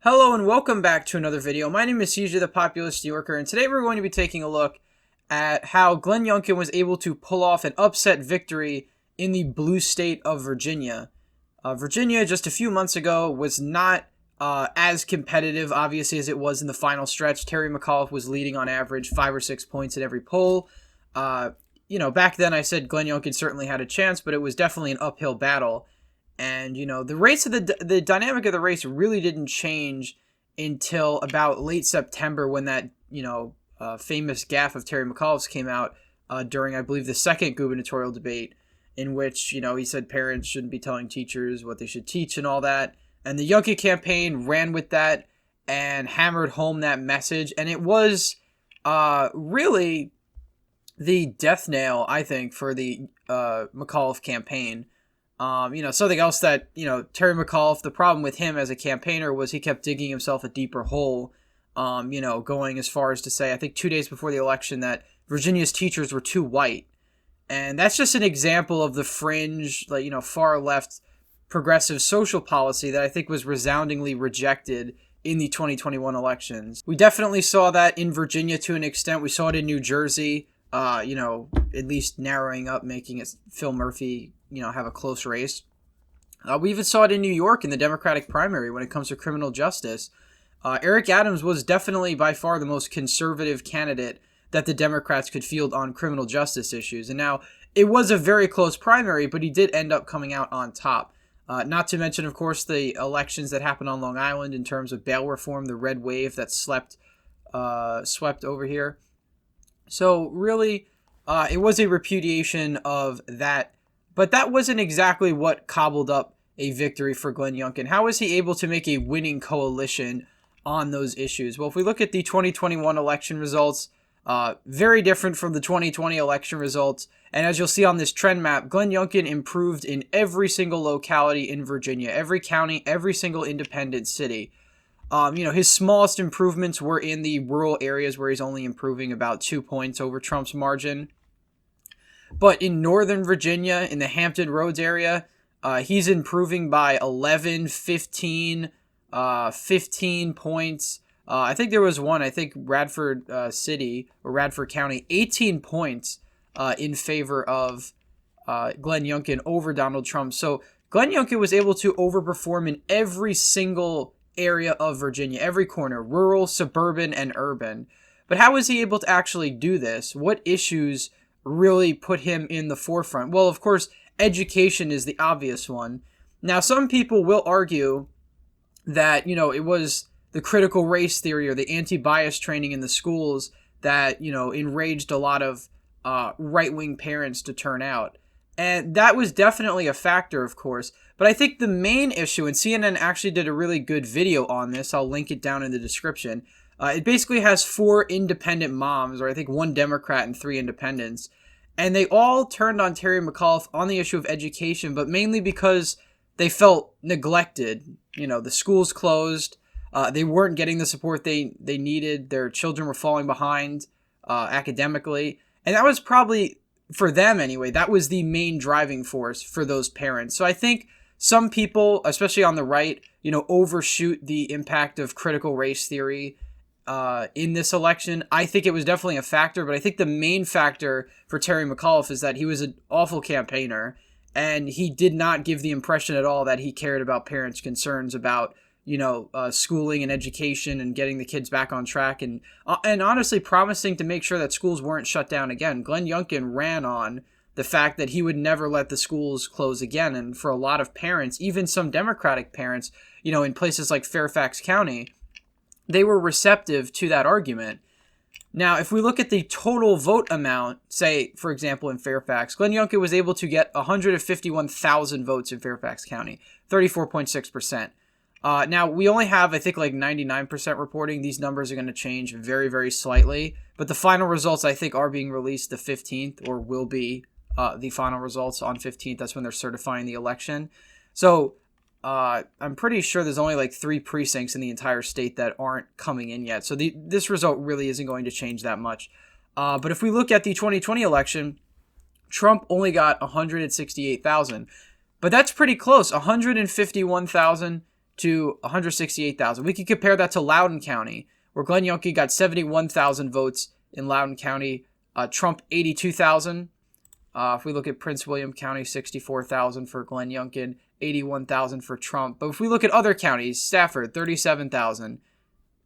Hello and welcome back to another video. My name is CJ the Populist New Yorker, and today we're going to be taking a look at how Glenn Youngkin was able to pull off an upset victory in the blue state of Virginia. Virginia, just a few months ago, was not as competitive, obviously, as it was in the final stretch. Terry McAuliffe was leading on average 5 or 6 points in every poll. Back then I said Glenn Youngkin certainly had a chance, but it was definitely an uphill battle. And, the race of the dynamic of the race really didn't change until about late September when that, famous gaffe of Terry McAuliffe's came out during, I believe, the second gubernatorial debate in which, he said parents shouldn't be telling teachers what they should teach and all that. And the Youngkin campaign ran with that and hammered home that message. And it was really the death nail, I think, for the McAuliffe campaign. Something else that, Terry McAuliffe, the problem with him as a campaigner was he kept digging himself a deeper hole, going as far as to say, I think 2 days before the election, that Virginia's teachers were too white. And that's just an example of the fringe, far left progressive social policy that I think was resoundingly rejected in the 2021 elections. We definitely saw that in Virginia to an extent. We saw it in New Jersey, at least narrowing up, making it Phil Murphy have a close race. We even saw it in New York in the Democratic primary when it comes to criminal justice. Eric Adams was definitely by far the most conservative candidate that the Democrats could field on criminal justice issues. And now, it was a very close primary, but he did end up coming out on top. Not to mention, of course, the elections that happened on Long Island in terms of bail reform, the red wave that swept over here. So really, it was a repudiation of that. But that wasn't exactly what cobbled up a victory for Glenn Youngkin. How was he able to make a winning coalition on those issues? Well, if we look at the 2021 election results, very different from the 2020 election results. And as you'll see on this trend map, Glenn Youngkin improved in every single locality in Virginia, every county, every single independent city. His smallest improvements were in the rural areas where he's only improving about 2 points over Trump's margin. But in Northern Virginia, in the Hampton Roads area, he's improving by 11, 15, 15 points. I think there was one, Radford City or Radford County, 18 points in favor of Glenn Youngkin over Donald Trump. So Glenn Youngkin was able to overperform in every single area of Virginia, every corner, rural, suburban, and urban. But how was he able to actually do this? What issues really put him in the forefront? Well, of course, education is the obvious one. Now, some people will argue that, it was the critical race theory or the anti-bias training in the schools that, enraged a lot of right-wing parents to turn out. And that was definitely a factor, of course. But I think the main issue, and CNN actually did a really good video on this, I'll link it down in the description. It basically has 4 independent moms, or I think 1 Democrat and 3 independents. And they all turned on Terry McAuliffe on the issue of education, but mainly because they felt neglected. The schools closed. They weren't getting the support they needed. Their children were falling behind academically. And that was probably, for them anyway, that was the main driving force for those parents. So I think some people, especially on the right, overshoot the impact of critical race theory in this election. I think it was definitely a factor, but I think the main factor for Terry McAuliffe is that he was an awful campaigner, and he did not give the impression at all that he cared about parents' concerns about, schooling and education and getting the kids back on track, and honestly promising to make sure that schools weren't shut down again. Glenn Youngkin ran on the fact that he would never let the schools close again, and for a lot of parents, even some Democratic parents, in places like Fairfax County, they were receptive to that argument. Now, if we look at the total vote amount, say, for example, in Fairfax, Glenn Youngkin was able to get 151,000 votes in Fairfax County, 34.6%. Now, we only have, 99% reporting. These numbers are going to change very, very slightly. But the final results, I think, are being released the 15th, or will be the final results on 15th. That's when they're certifying the election. So I'm pretty sure there's only 3 precincts in the entire state that aren't coming in yet. So this result really isn't going to change that much. But if we look at the 2020 election, Trump only got 168,000. But that's pretty close. 151,000 to 168,000. We could compare that to Loudoun County, where Glenn Youngkin got 71,000 votes in Loudoun County, Trump 82,000. If we look at Prince William County, 64,000 for Glenn Youngkin, 81,000 for Trump. But if we look at other counties, Stafford, 37,000,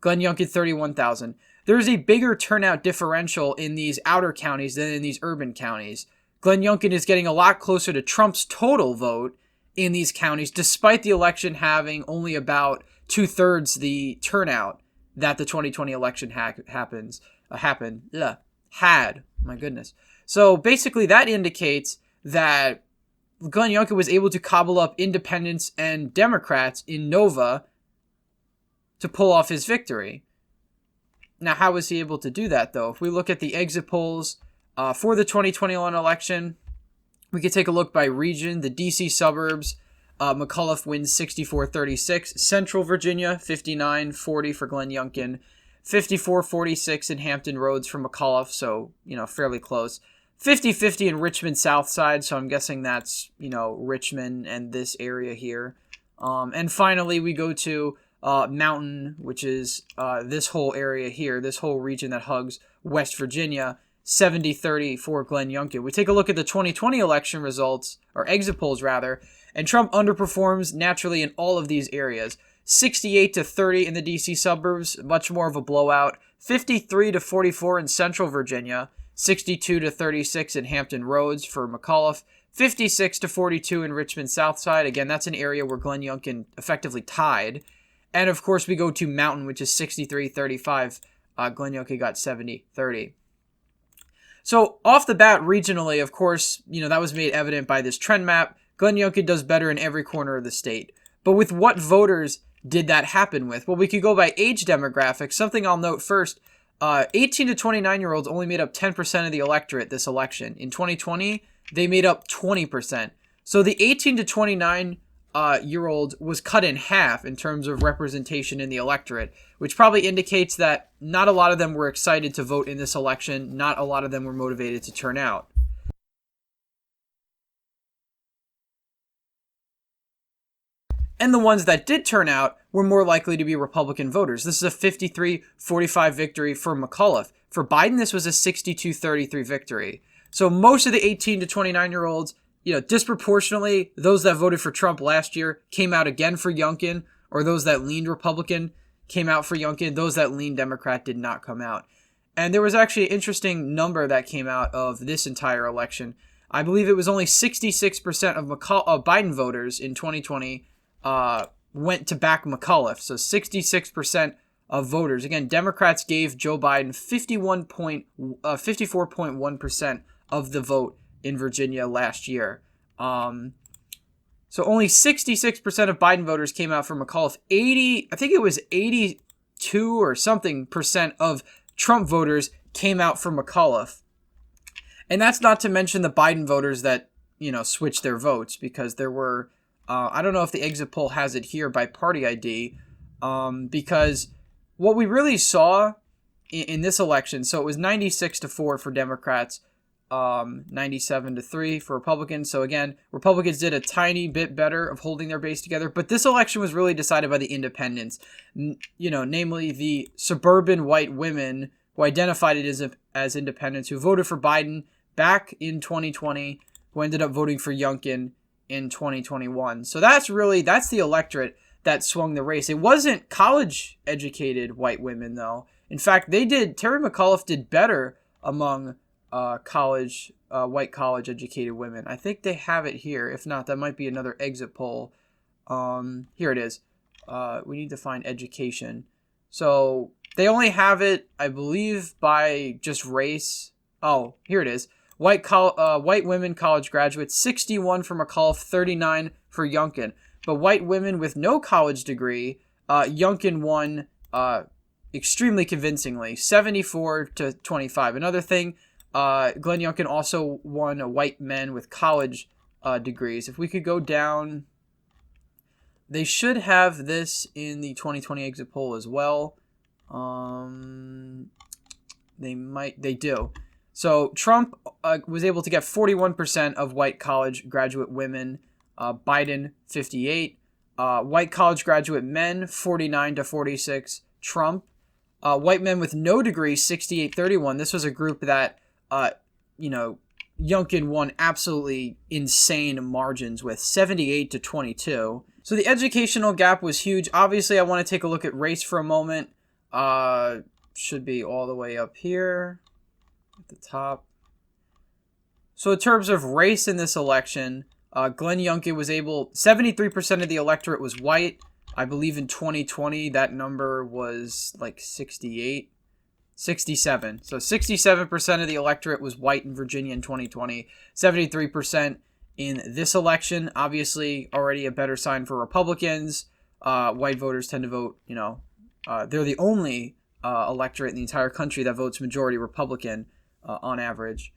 Glenn Youngkin, 31,000. There's a bigger turnout differential in these outer counties than in these urban counties. Glenn Youngkin is getting a lot closer to Trump's total vote in these counties, despite the election having only about 2/3 the turnout that the 2020 election had. My goodness. So basically that indicates that Glenn Youngkin was able to cobble up independents and Democrats in Nova to pull off his victory. Now, how was he able to do that, though? If we look at the exit polls for the 2021 election, we could take a look by region. The D.C. suburbs, McAuliffe wins 64-36. Central Virginia, 59-40 for Glenn Youngkin. 54-46 in Hampton Roads for McAuliffe, so, fairly close. 50-50 in Richmond South Side, so I'm guessing that's, Richmond and this area here. And finally, we go to Mountain, which is this whole area here, this whole region that hugs West Virginia, 70-30 for Glenn Youngkin. We take a look at the 2020 election results, or exit polls rather, and Trump underperforms naturally in all of these areas. 68-30 in the D.C. suburbs, much more of a blowout. 53-44 in Central Virginia. 62-36 in Hampton Roads for McAuliffe. 56-42 in Richmond South Side. Again, that's an area where Glenn Youngkin effectively tied. And of course, we go to Mountain, which is 63-35. Glenn Youngkin got 70-30. So off the bat, regionally, of course, that was made evident by this trend map. Glenn Youngkin does better in every corner of the state. But with what voters did that happen with? Well, we could go by age demographics. Something I'll note first, 18 to 29-year-olds only made up 10% of the electorate this election. In 2020, they made up 20%. So the 18 to 29-year-old was cut in half in terms of representation in the electorate, which probably indicates that not a lot of them were excited to vote in this election. Not a lot of them were motivated to turn out. And the ones that did turn out were more likely to be Republican voters. This is a 53-45 victory for McAuliffe. For Biden, this was a 62-33 victory. So most of the 18 to 29-year-olds, disproportionately, those that voted for Trump last year came out again for Youngkin, or those that leaned Republican came out for Youngkin. Those that leaned Democrat did not come out. And there was actually an interesting number that came out of this entire election. I believe it was only 66% of Biden voters in 2020 went to back McAuliffe. So 66% of voters. Again, Democrats gave Joe Biden 54.1% of the vote in Virginia last year. So only 66% of Biden voters came out for McAuliffe. 82 or something percent of Trump voters came out for McAuliffe. And that's not to mention the Biden voters that, switched their votes, because there were, I don't know if the exit poll has it here by party ID, because what we really saw in this election, so it was 96-4 for Democrats, 97-3 for Republicans. So again, Republicans did a tiny bit better of holding their base together, but this election was really decided by the independents, namely the suburban white women who identified it as independents, who voted for Biden back in 2020, who ended up voting for Youngkin in 2021. So that's the electorate that swung the race. It wasn't college-educated white women, though. In fact, Terry McAuliffe did better among white college-educated women. I think they have it here. If not, that might be another exit poll. Here it is. We need to find education. So they only have it, I believe, by just race. Oh, here it is. White women college graduates, 61 for McAuliffe, 39 for Youngkin. But white women with no college degree, Youngkin won extremely convincingly, 74-25. Another thing, Glenn Youngkin also won white men with college degrees. If we could go down, they should have this in the 2020 exit poll as well. They do. So Trump was able to get 41% of white college graduate women. Biden, 58. White college graduate men, 49 to 46, Trump. White men with no degree, 68-31. This was a group that, Youngkin won absolutely insane margins with, 78 to 22. So the educational gap was huge. Obviously, I want to take a look at race for a moment. Should be all the way up here at the top. So in terms of race in this election, Glenn Youngkin was 73% of the electorate was white. I believe in 2020, that number was like 67. So 67% of the electorate was white in Virginia in 2020. 73% in this election. Obviously, already a better sign for Republicans. White voters tend to vote, they're the only electorate in the entire country that votes majority Republican on average.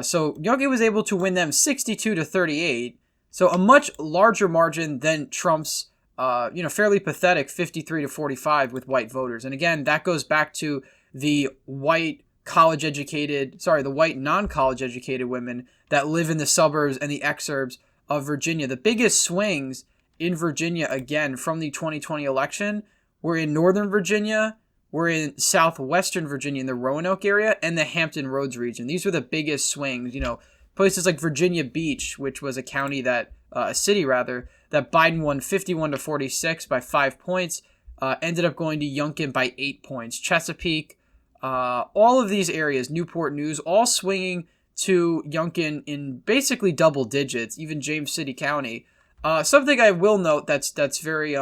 So Youngkin was able to win them 62 to 38. So a much larger margin than Trump's, fairly pathetic 53 to 45 with white voters. And again, that goes back to the white non-college educated women that live in the suburbs and the exurbs of Virginia. The biggest swings in Virginia, again, from the 2020 election were in Northern Virginia, were in southwestern Virginia in the Roanoke area, and the Hampton Roads region. These were the biggest swings. Places like Virginia Beach, which was a city that Biden won 51 to 46 by 5 points, ended up going to Youngkin by 8 points. Chesapeake, all of these areas, Newport News, all swinging to Youngkin in basically double digits, even James City County. Something I will note that's very,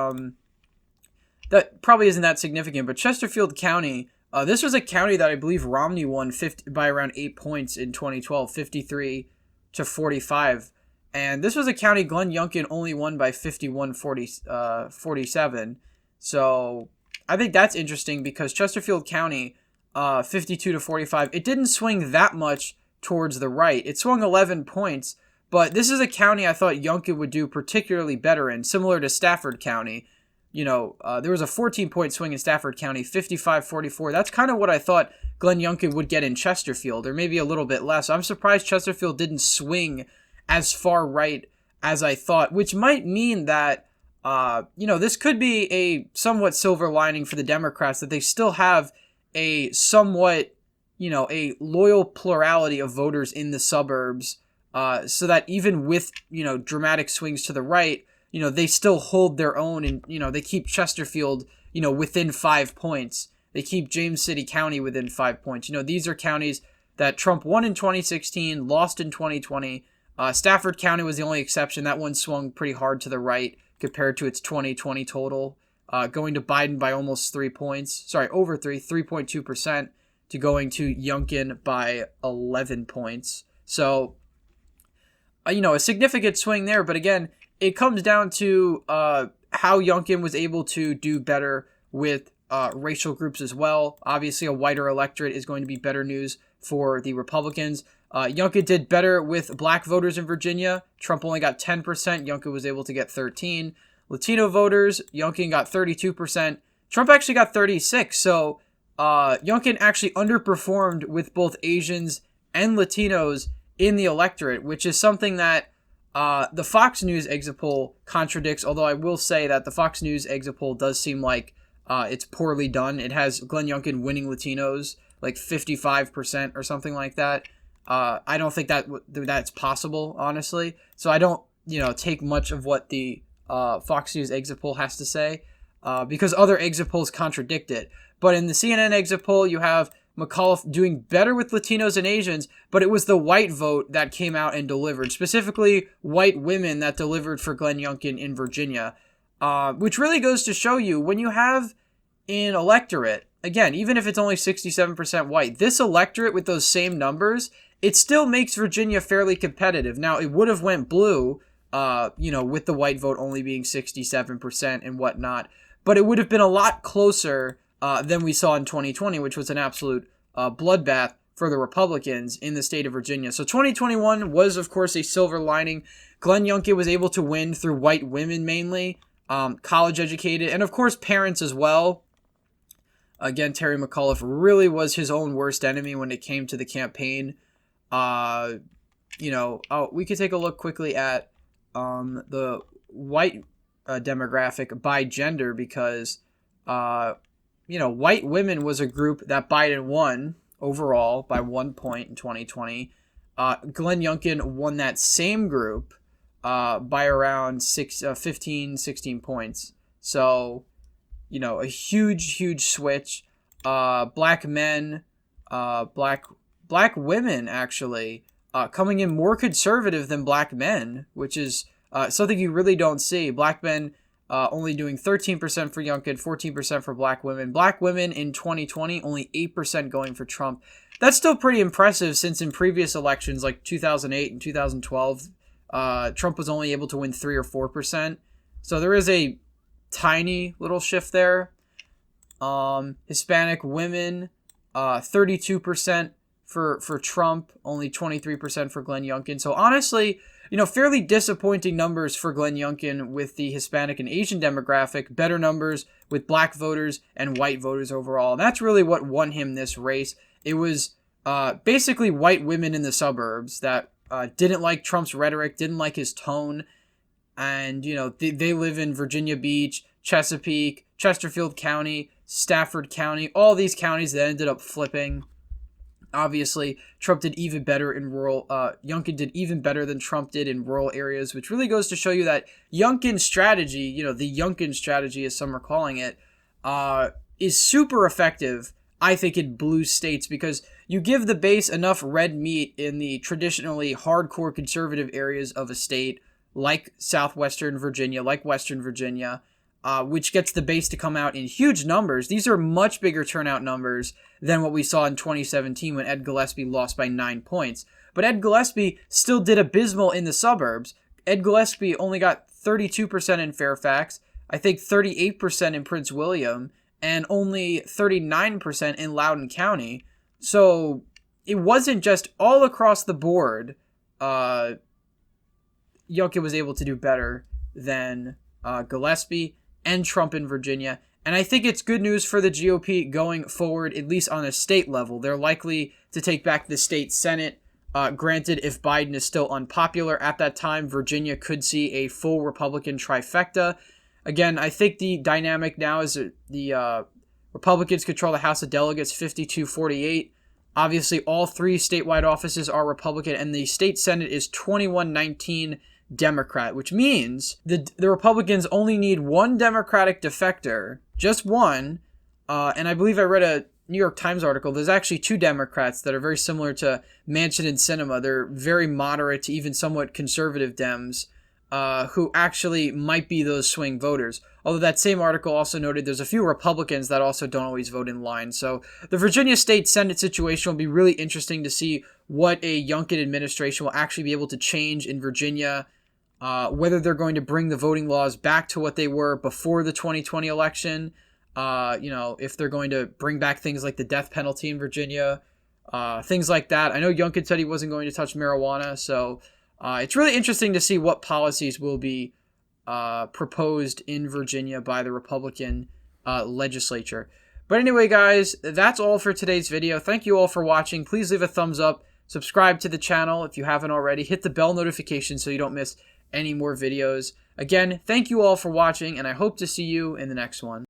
that probably isn't that significant, but Chesterfield County, this was a county that I believe Romney won by around 8 points in 2012, 53 to 45. And this was a county Glenn Youngkin only won by 47. So I think that's interesting because Chesterfield County, 52 to 45, it didn't swing that much towards the right. It swung 11 points, but this is a county I thought Youngkin would do particularly better in, similar to Stafford County. There was a 14-point swing in Stafford County, 55-44. That's kind of what I thought Glenn Youngkin would get in Chesterfield, or maybe a little bit less. I'm surprised Chesterfield didn't swing as far right as I thought, which might mean that, this could be a somewhat silver lining for the Democrats, that they still have a somewhat, a loyal plurality of voters in the suburbs, so that even with, dramatic swings to the right, they still hold their own and, they keep Chesterfield, within 5 points. They keep James City County within 5 points. These are counties that Trump won in 2016, lost in 2020. Stafford County was the only exception. That one swung pretty hard to the right compared to its 2020 total, going to Biden by almost 3 points. Sorry, over 3.2% to going to Youngkin by 11 points. So, a significant swing there. But again, it comes down to how Youngkin was able to do better with racial groups as well. Obviously, a whiter electorate is going to be better news for the Republicans. Youngkin did better with black voters in Virginia. Trump only got 10%. Youngkin was able to get 13%. Latino voters, Youngkin got 32%. Trump actually got 36%. So Youngkin actually underperformed with both Asians and Latinos in the electorate, which is something that the Fox News exit poll contradicts, although I will say that the Fox News exit poll does seem like it's poorly done. It has Glenn Youngkin winning Latinos like 55% or something like that. I don't think that's possible, honestly. So I don't, take much of what the Fox News exit poll has to say because other exit polls contradict it. But in the CNN exit poll, you have McConnell doing better with Latinos and Asians, but it was the white vote that came out and delivered, specifically white women that delivered for Glenn Youngkin in Virginia, which really goes to show you when you have an electorate, again, even if it's only 67% white, this electorate with those same numbers, it still makes Virginia fairly competitive. Now, it would have went blue, with the white vote only being 67% and whatnot, but it would have been a lot closer than we saw in 2020, which was an absolute bloodbath for the Republicans in the state of Virginia. So 2021 was, of course, a silver lining. Glenn Youngkin was able to win through white women mainly, college educated, and of course parents as well. Again, Terry McAuliffe really was his own worst enemy when it came to the campaign. We could take a look quickly at the white demographic by gender because, white women was a group that Biden won overall by 1 point in 2020. Glenn Youngkin won that same group by around 15, 16 points. So, a huge switch. Black men, black women actually coming in more conservative than black men, which is something you really don't see. Black men only doing 13% for Youngkin, 14% for black women. Black women in 2020, only 8% going for Trump. That's still pretty impressive since in previous elections like 2008 and 2012, Trump was only able to win 3 or 4%. So there is a tiny little shift there. Hispanic women, 32% for Trump, only 23% for Glenn Youngkin. So honestly, fairly disappointing numbers for Glenn Youngkin with the Hispanic and Asian demographic, better numbers with black voters and white voters overall. And that's really what won him this race. It was basically white women in the suburbs that didn't like Trump's rhetoric, didn't like his tone. And, they live in Virginia Beach, Chesapeake, Chesterfield County, Stafford County, all these counties that ended up flipping. Obviously, Trump did even better in rural, Youngkin did even better than Trump did in rural areas, which really goes to show you that Youngkin's strategy, the Youngkin strategy as some are calling it, is super effective, I think, in blue states because you give the base enough red meat in the traditionally hardcore conservative areas of a state like southwestern Virginia, like Western Virginia, which gets the base to come out in huge numbers. These are much bigger turnout numbers than what we saw in 2017 when Ed Gillespie lost by 9 points. But Ed Gillespie still did abysmal in the suburbs. Ed Gillespie only got 32% in Fairfax, I think 38% in Prince William, and only 39% in Loudoun County. So it wasn't just all across the board. Youngkin was able to do better than Gillespie and Trump in Virginia. And I think it's good news for the GOP going forward, at least on a state level. They're likely to take back the state Senate. Granted, if Biden is still unpopular at that time, Virginia could see a full Republican trifecta. Again, I think the dynamic now is that the Republicans control the House of Delegates 52-48. Obviously, all 3 statewide offices are Republican, and the state Senate is 21-19 Democrat, which means the Republicans only need 1 Democratic defector, just one, and I believe I read a New York Times article. There's actually 2 Democrats that are very similar to Manchin and Sinema. They're very moderate to even somewhat conservative Dems who actually might be those swing voters. Although that same article also noted there's a few Republicans that also don't always vote in line. So the Virginia State Senate situation will be really interesting to see what a Youngkin administration will actually be able to change in Virginia, whether they're going to bring the voting laws back to what they were before the 2020 election, if they're going to bring back things like the death penalty in Virginia, things like that. I know Youngkin said he wasn't going to touch marijuana, so it's really interesting to see what policies will be proposed in Virginia by the Republican legislature. But anyway, guys, that's all for today's video. Thank you all for watching. Please leave a thumbs up. Subscribe to the channel if you haven't already. Hit the bell notification so you don't miss any more videos. Again, thank you all for watching, and I hope to see you in the next one.